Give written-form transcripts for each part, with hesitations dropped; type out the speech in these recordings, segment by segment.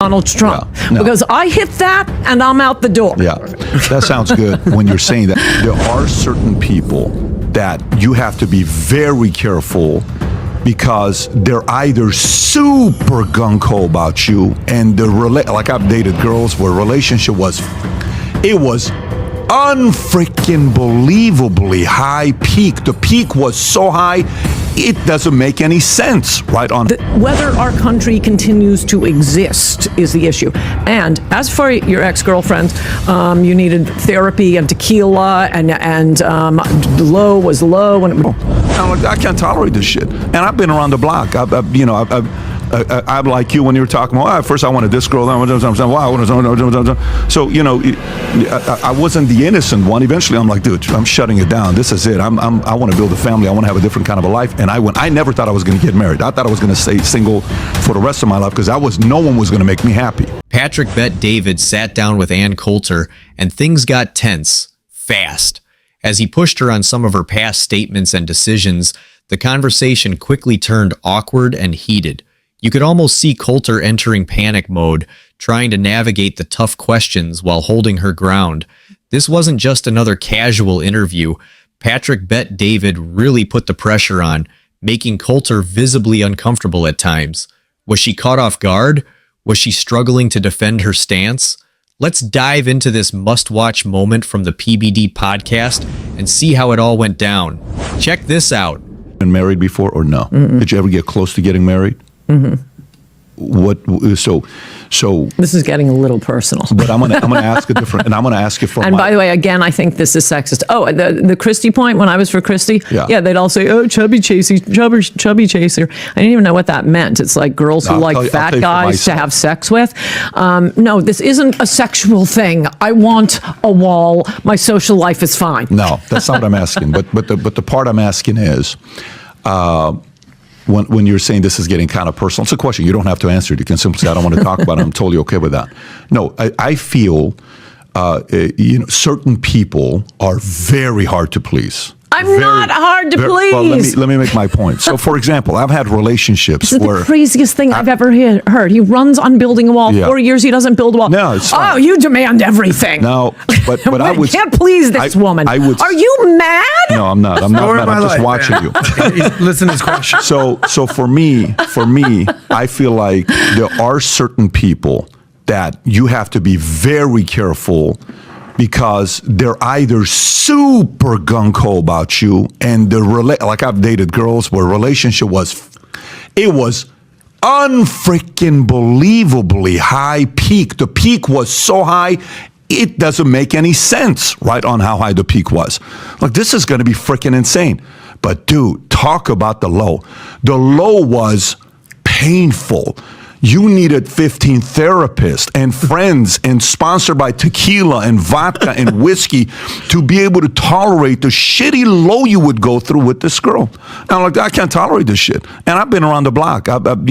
Donald Trump. Yeah, no. Because I hit that and I'm out the door. Yeah, that sounds good when you're saying that. There are certain people that you have to be very careful because they're either super gung-ho about you and like I've dated girls where relationship was unfreaking believably high peak. The peak was so high, it doesn't make any sense, right? Whether our country continues to exist is the issue. And as for your ex-girlfriend, you needed therapy and tequila, and low was low. I can't tolerate this shit. And I've been around the block. I'm like you when you were talking. Well, first I wanted this girl. So I wasn't the innocent one. Eventually, I'm like, dude, I'm shutting it down. This is it. I want to build a family. I want to have a different kind of a life. And I never thought I was going to get married. I thought I was going to stay single for the rest of my life because no one was going to make me happy. Patrick Bet David sat down with Anne Coulter, and things got tense fast. As he pushed her on some of her past statements and decisions, the conversation quickly turned awkward and heated. You could almost see Coulter entering panic mode, trying to navigate the tough questions while holding her ground. This wasn't just another casual interview. Patrick Bet David really put the pressure on, making Coulter visibly uncomfortable at times. Was she caught off guard? Was she struggling to defend her stance? Let's dive into this must-watch moment from the PBD podcast and see how it all went down. Check this out. Been married before or no? Mm-mm. Did you ever get close to getting married? Mm-hmm. So this is getting a little personal. But I'm gonna ask a different, and I'm gonna ask you for. And by the way, again, I think this is sexist. Oh, the Christie point when I was for Christie, yeah, they'd all say, "Oh, chubby chaser." I didn't even know what that meant. It's like girls who like fat guys to have sex with. No, this isn't a sexual thing. I want a wall. My social life is fine. No, that's not what I'm asking. But the part I'm asking is. When you're saying this is getting kind of personal, it's a question. You don't have to answer it. You can simply say, I don't want to talk about it. I'm totally okay with that. No, I feel certain people are very hard to please. I'm not hard to please. Well, let me make my point. So, for example, I've had relationships this is where... the craziest thing I've ever heard. He runs on building a wall. Yeah. 4 years he doesn't build a wall. No, it's fine. Oh, you demand everything. No, but I would... can't please this woman. Are you mad? No, I'm not. I'm not mad. I'm just watching you. Listen to his question. So for me, I feel like there are certain people that you have to be very careful because they're either super gung-ho about you and like I've dated girls where relationship was unfreaking believably high peak. The peak was so high, it doesn't make any sense, right, on how high the peak was. Like, this is going to be freaking insane. But dude, talk about the low. The low was painful. You needed 15 therapists and friends and sponsored by tequila and vodka and whiskey to be able to tolerate the shitty low you would go through with this girl. And I'm like, I can't tolerate this shit. And I've been around the block. I'm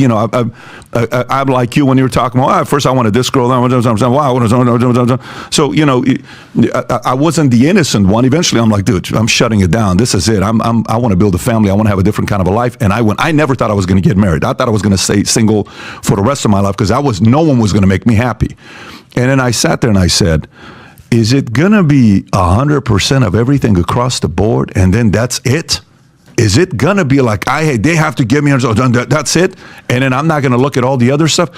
like you when you were talking. Well, first I wanted this girl. So I wasn't the innocent one. Eventually, I'm like, dude, I'm shutting it down. This is it. I want to build a family. I want to have a different kind of a life. And I never thought I was going to get married. I thought I was going to stay single for the rest of my life because no one was going to make me happy. And then I sat there and I said, is it going to be 100% of everything across the board and then that's it? Is it going to be like, they have to give me, that's it? And then I'm not going to look at all the other stuff?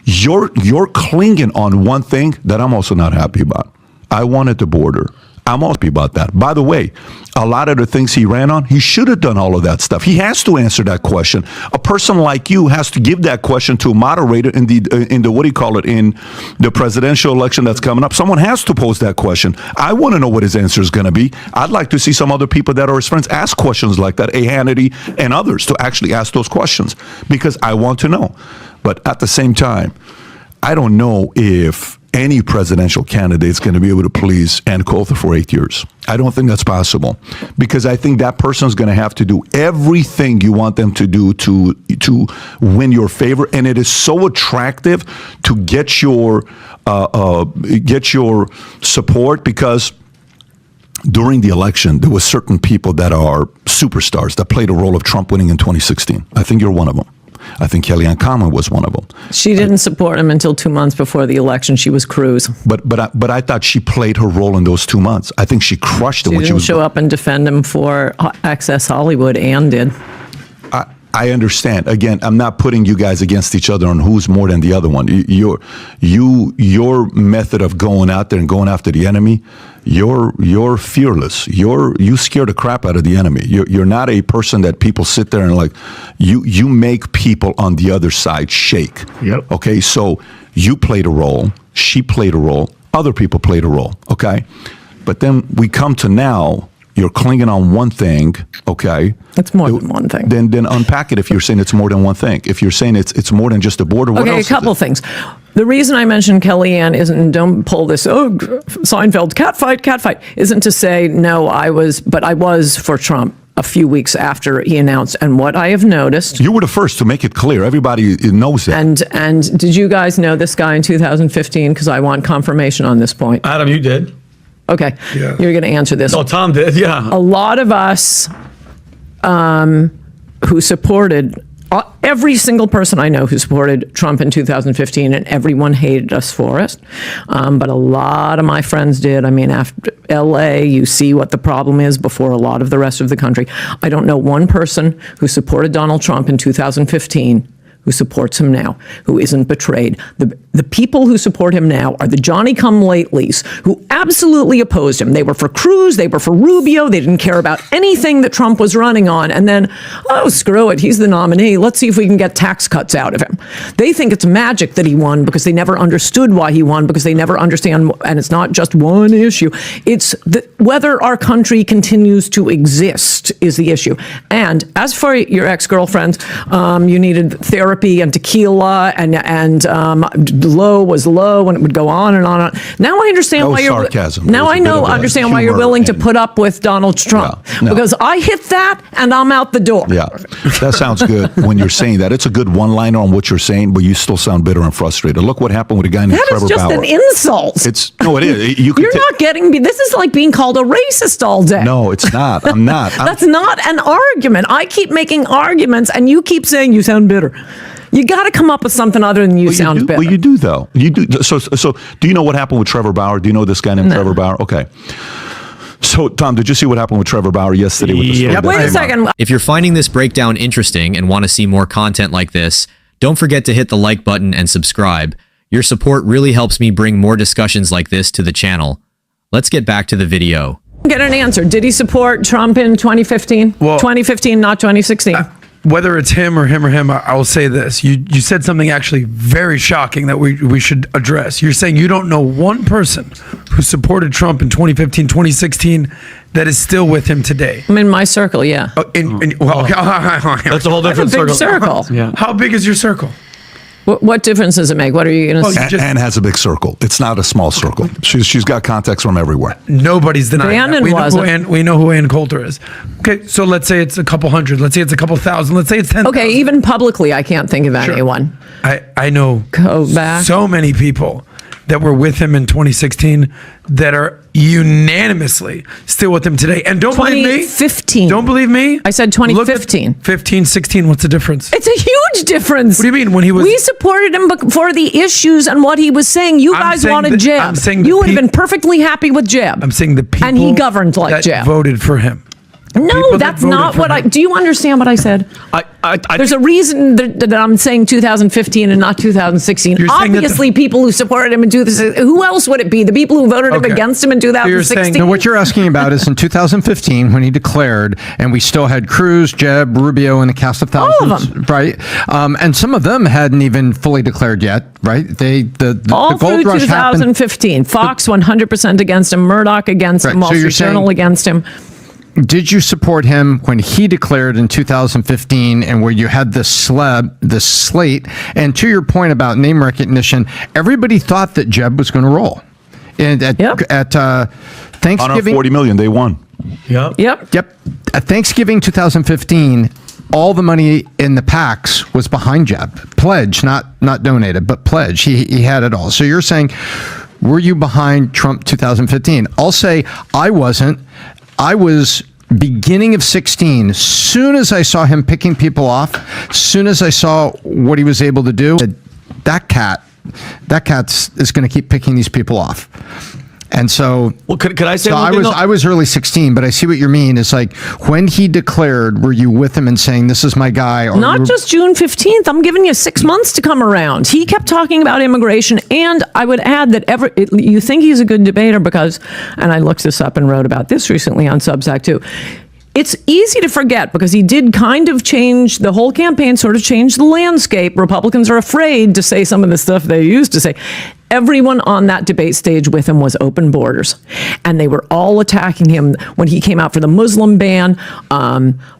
You're clinging on one thing that I'm also not happy about. I wanted the border. I'm also happy about that. By the way, a lot of the things he ran on, he should have done all of that stuff. He has to answer that question. A person like you has to give that question to a moderator in the presidential election that's coming up. Someone has to pose that question. I want to know what his answer is going to be. I'd like to see some other people that are his friends ask questions like that, Hannity and others, to actually ask those questions because I want to know. But at the same time, I don't know if any presidential candidate is going to be able to please Anne Coulter for 8 years. I don't think that's possible because I think that person is going to have to do everything you want them to do to win your favor, and it is so attractive to get your support because during the election there were certain people that are superstars that played a role of Trump winning in 2016. I think you're one of them. I think Kellyanne Conway was one of them. She didn't support him until 2 months before the election. She was Cruz. But I thought she played her role in those 2 months. I think she crushed it when she was. She didn't show up and defend him for Access Hollywood. Anne did. I understand. Again, I'm not putting you guys against each other on who's more than the other one. Your method of going out there and going after the enemy, you're fearless. You scare the crap out of the enemy. You're not a person that people sit there and like. You make people on the other side shake. Yep. Okay, so you played a role. She played a role. Other people played a role. Okay, but then we come to now. You're clinging on one thing, okay? It's more than one thing. Then unpack it if you're saying it's more than one thing. If you're saying it's more than just a border, what else Okay, a couple things. The reason I mentioned Kellyanne isn't, don't pull this, Seinfeld, catfight, isn't to say, no, I was for Trump a few weeks after he announced. And what I have noticed. You were the first to make it clear. Everybody knows that. And did you guys know this guy in 2015? Because I want confirmation on this point. Adam, you did. Okay, yeah. You're going to answer this. Oh, Tom did, yeah. A lot of us who supported, every single person I know who supported Trump in 2015, and everyone hated us for it, but a lot of my friends did. I mean, after LA, you see what the problem is before a lot of the rest of the country. I don't know one person who supported Donald Trump in 2015 who supports him now, who isn't betrayed. The people who support him now are the Johnny-come-latelys who absolutely opposed him. They were for Cruz, they were for Rubio, they didn't care about anything that Trump was running on, and then, oh, screw it, he's the nominee, let's see if we can get tax cuts out of him. They think it's magic that he won because they never understood why he won, because they never understand, and it's not just one issue, it's whether our country continues to exist is the issue. And as for your ex-girlfriend, you needed therapy and tequila, and low was low, and it would go on and on. Now I understand why you're sarcasm. Now I know understand why you're willing to put up with Donald Trump, because I hit that and I'm out the door. Yeah, that sounds good when you're saying that. It's a good one-liner on what you're saying, but you still sound bitter and frustrated. Look what happened with a guy named Trevor Bauer. That is just an insult. It is. You're not getting me. This is like being called a racist all day. No, it's not. I'm not. That's not an argument. I keep making arguments, and you keep saying you sound bitter. You got to come up with something other than you sound bitter. Well, you do, though. You do. So, do you know what happened with Trevor Bauer? Do you know this guy named Trevor Bauer? Okay. So, Tom, did you see what happened with Trevor Bauer yesterday? With the Wait a second. If you're finding this breakdown interesting and want to see more content like this, don't forget to hit the like button and subscribe. Your support really helps me bring more discussions like this to the channel. Let's get back to the video. Get an answer. Did he support Trump in 2015? Well, 2015, not 2016. Whether it's him, I will say this. You said something actually very shocking that we should address. You're saying you don't know one person who supported Trump in 2015, 2016 that is still with him today. I'm in my circle, yeah. That's a whole different circle. Yeah. How big is your circle? What difference does it make? What are you going to say? Anne has a big circle. It's not a small circle. She's got contacts from everywhere. Nobody's denying that. We know who Anne Coulter is. Okay, so let's say it's a couple hundred. Let's say it's a couple thousand. Let's say it's 10,000. Okay, even publicly, I can't think of anyone. I know so many people that were with him in 2016 that are unanimously still with him today. And don't believe me. 2015. Don't believe me. I said 2015. 15, 16, what's the difference? It's a huge difference. What do you mean? We supported him for the issues and what he was saying. You guys wanted Jeb. I'm saying you would have been perfectly happy with Jeb. I'm saying the people and he governed like that Jeb. voted for him. No, that's not what I... Do you understand what I said? There's a reason that I'm saying 2015 and not 2016. Obviously, people who supported him in 2016... Who else would it be? The people who voted him against him in 2016? No, what you're asking about is in 2015 when he declared, and we still had Cruz, Jeb, Rubio, and the cast of thousands. All of them. Right? And some of them hadn't even fully declared yet, right? The gold through rush 2015. Happened. Fox 100% against him. Murdoch against him. Wall Street Journal against him. Did you support him when he declared in 2015 and where you had this slate? And to your point about name recognition, everybody thought that Jeb was going to roll. And at Thanksgiving... 40 million, they won. Yep. At Thanksgiving 2015, all the money in the PACs was behind Jeb. Pledge, not donated, but pledge. He had it all. So you're saying, were you behind Trump 2015? I'll say I wasn't. I was beginning of 16, soon as I saw him picking people off, soon as I saw what he was able to do, that cat's is going to keep picking these people off. And so, well, could I say? So I was early 16, but I see what you mean. It's like when he declared, were you with him and saying, "This is my guy"? Or not just June 15th. I'm giving you 6 months to come around. He kept talking about immigration, and I would add that you think he's a good debater because, and I looked this up and wrote about this recently on Substack too. It's easy to forget because he did kind of change the whole campaign, sort of changed the landscape. Republicans are afraid to say some of the stuff they used to say. Everyone on that debate stage with him was open borders, and they were all attacking him when he came out for the Muslim ban.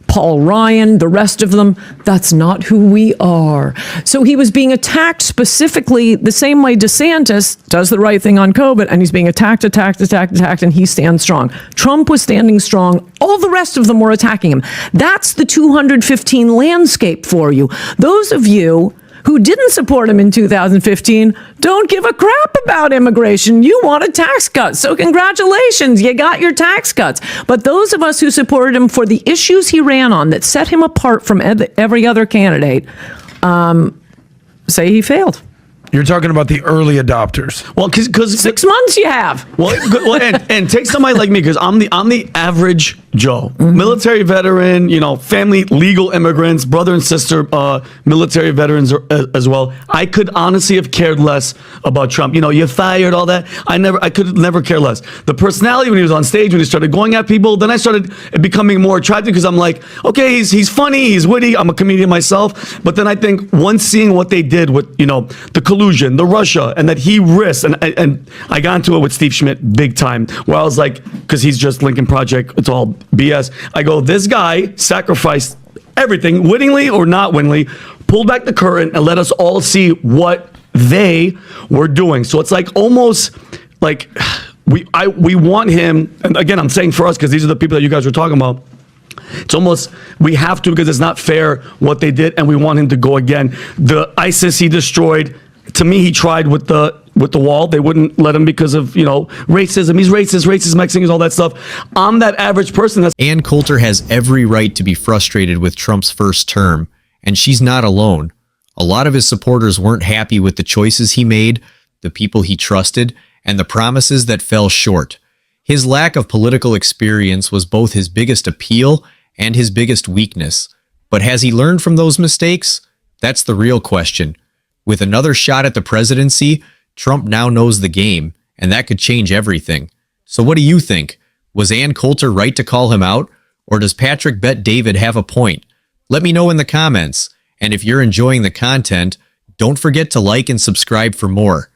Paul Ryan, the rest of them, that's not who we are. So he was being attacked specifically the same way DeSantis does the right thing on COVID, and he's being attacked, and he stands strong. Trump was standing strong. All the rest of them were attacking him. That's the 215 landscape for you. Those of you who didn't support him in 2015 don't give a crap about immigration. You want a tax cut. So congratulations, you got your tax cuts. But those of us who supported him for the issues he ran on that set him apart from every other candidate say he failed. You're talking about the early adopters. Well, because 6 months you have. Well, and take somebody like me because I'm the average Joe, military veteran, family, legal immigrants, brother and sister, military veterans as well. I could honestly have cared less about Trump. You're fired, all that. I could never care less. The personality when he was on stage, when he started going at people, then I started becoming more attracted because I'm like, okay, he's funny, he's witty. I'm a comedian myself. But then I think once seeing what they did with the collusion, the Russia, and that he risked, and I got into it with Steve Schmidt big time, where I was like, because he's just Lincoln Project, it's all BS. I go, this guy sacrificed everything, wittingly or not wittingly, pulled back the curtain and let us all see what they were doing. So it's like almost like we want him, and again, I'm saying for us because these are the people that you guys were talking about. It's almost we have to because it's not fair what they did, and we want him to go again. The ISIS he destroyed. To me, he tried with the wall. They wouldn't let him because of, racism. He's racist Mexicans, all that stuff. I'm that average person. Anne Coulter has every right to be frustrated with Trump's first term, and she's not alone. A lot of his supporters weren't happy with the choices he made, the people he trusted, and the promises that fell short. His lack of political experience was both his biggest appeal and his biggest weakness. But has he learned from those mistakes? That's the real question. With another shot at the presidency, Trump now knows the game, and that could change everything. So what do you think? Was Anne Coulter right to call him out? Or does Patrick Bet David have a point? Let me know in the comments. And if you're enjoying the content, don't forget to like and subscribe for more.